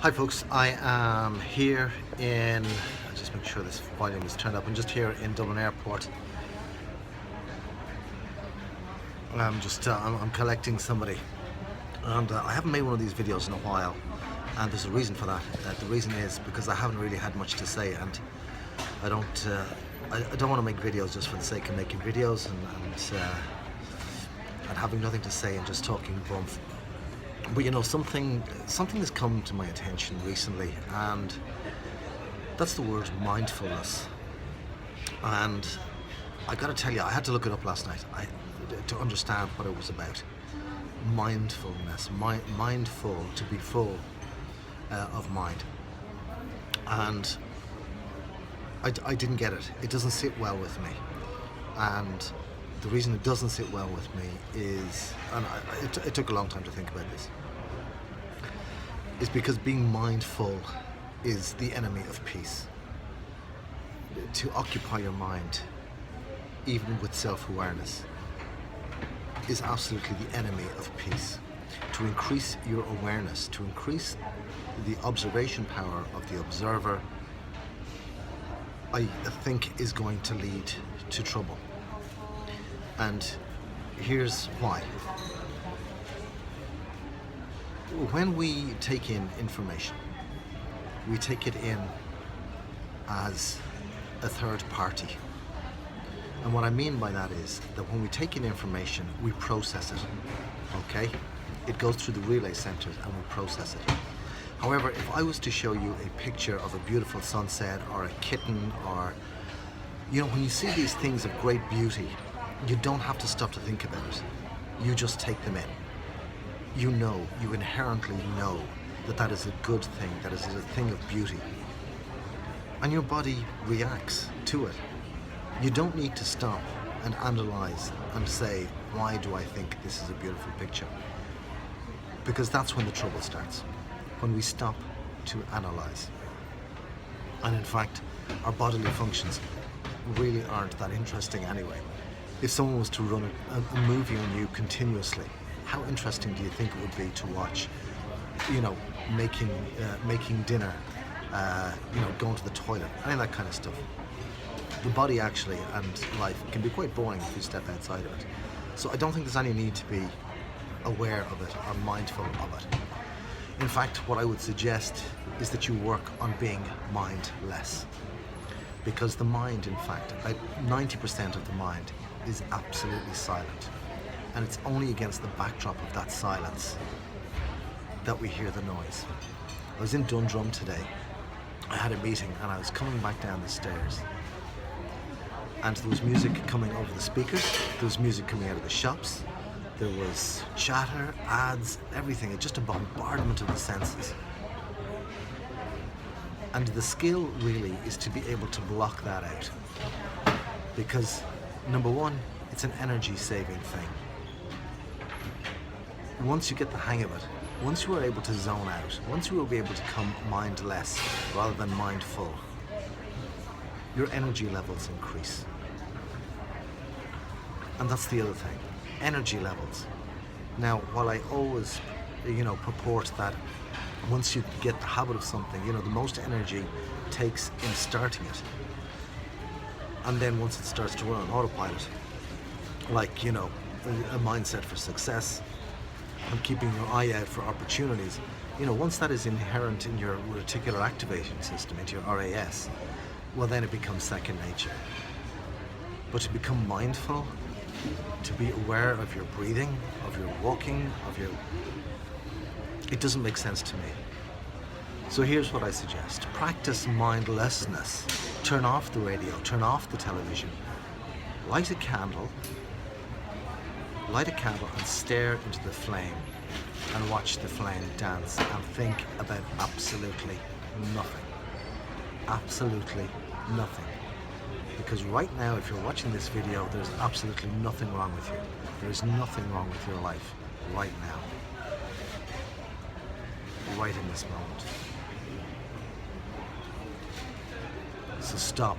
Hi folks, I am here in, I'll just make sure this volume is turned up. I'm just here in Dublin Airport. I'm collecting somebody, and I haven't made one of these videos in a while, and there's a reason for that. The reason is because I haven't really had much to say, and I don't want to make videos just for the sake of making videos and having nothing to say and just talking bump. But you know, something has come to my attention recently, and that's the word mindfulness. And I gotta tell you, I had to look it up last night to understand what it was about. Mindfulness, mindful, to be full of mind. And I didn't get it. It doesn't sit well with me. And the reason it doesn't sit well with me is, and it took a long time to think about this, is because being mindful is the enemy of peace. To occupy your mind, even with self-awareness, is absolutely the enemy of peace. To increase your awareness, to increase the observation power of the observer, I think is going to lead to trouble. And here's why. When we take in information, we take it in as a third party. And what I mean by that is that when we take in information, we process it, okay? It goes through the relay centers and we process it. However, if I was to show you a picture of a beautiful sunset or a kitten, or, you know, when you see these things of great beauty, you don't have to stop to think about it. You just take them in. You know, you inherently know that that is a good thing, that is a thing of beauty. And your body reacts to it. You don't need to stop and analyze and say, why do I think this is a beautiful picture? Because that's when the trouble starts, when we stop to analyze. And in fact, our bodily functions really aren't that interesting anyway. If someone was to run a movie on you continuously, how interesting do you think it would be to watch, you know, making dinner, you know, going to the toilet, any of that kind of stuff? The body actually and life can be quite boring if you step outside of it. So I don't think there's any need to be aware of it or mindful of it. In fact, what I would suggest is that you work on being mindless. Because the mind, in fact, about 90% of the mind is absolutely silent. And it's only against the backdrop of that silence that we hear the noise. I was in Dundrum today. I had a meeting and I was coming back down the stairs. And there was music coming over the speakers, there was music coming out of the shops, there was chatter, ads, everything. It's just a bombardment of the senses. And the skill really is to be able to block that out. Because number one, it's an energy saving thing. Once you get the hang of it, once you are able to zone out, once you will be able to become mindless rather than mindful, your energy levels increase. And that's the other thing, energy levels. Now, while I always, you know, purport that once you get the habit of something, you know, the most energy takes in starting it. And then once it starts to run on autopilot, like, you know, a mindset for success and keeping your eye out for opportunities, you know, once that is inherent in your reticular activating system, into your RAS, well, then it becomes second nature. But to become mindful, to be aware of your breathing, of your walking, it doesn't make sense to me. So here's what I suggest. Practice mindlessness. Turn off the radio, turn off the television, light a candle and stare into the flame and watch the flame dance and think about absolutely nothing. Absolutely nothing. Because right now, if you're watching this video, there's absolutely nothing wrong with you. There is nothing wrong with your life right now. Right in this moment. So stop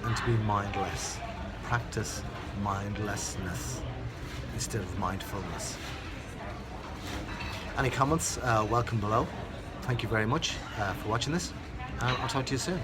and to be mindless. Practice mindlessness instead of mindfulness. Any comments? Welcome below. thank you very much for watching this, and I'll talk to you soon.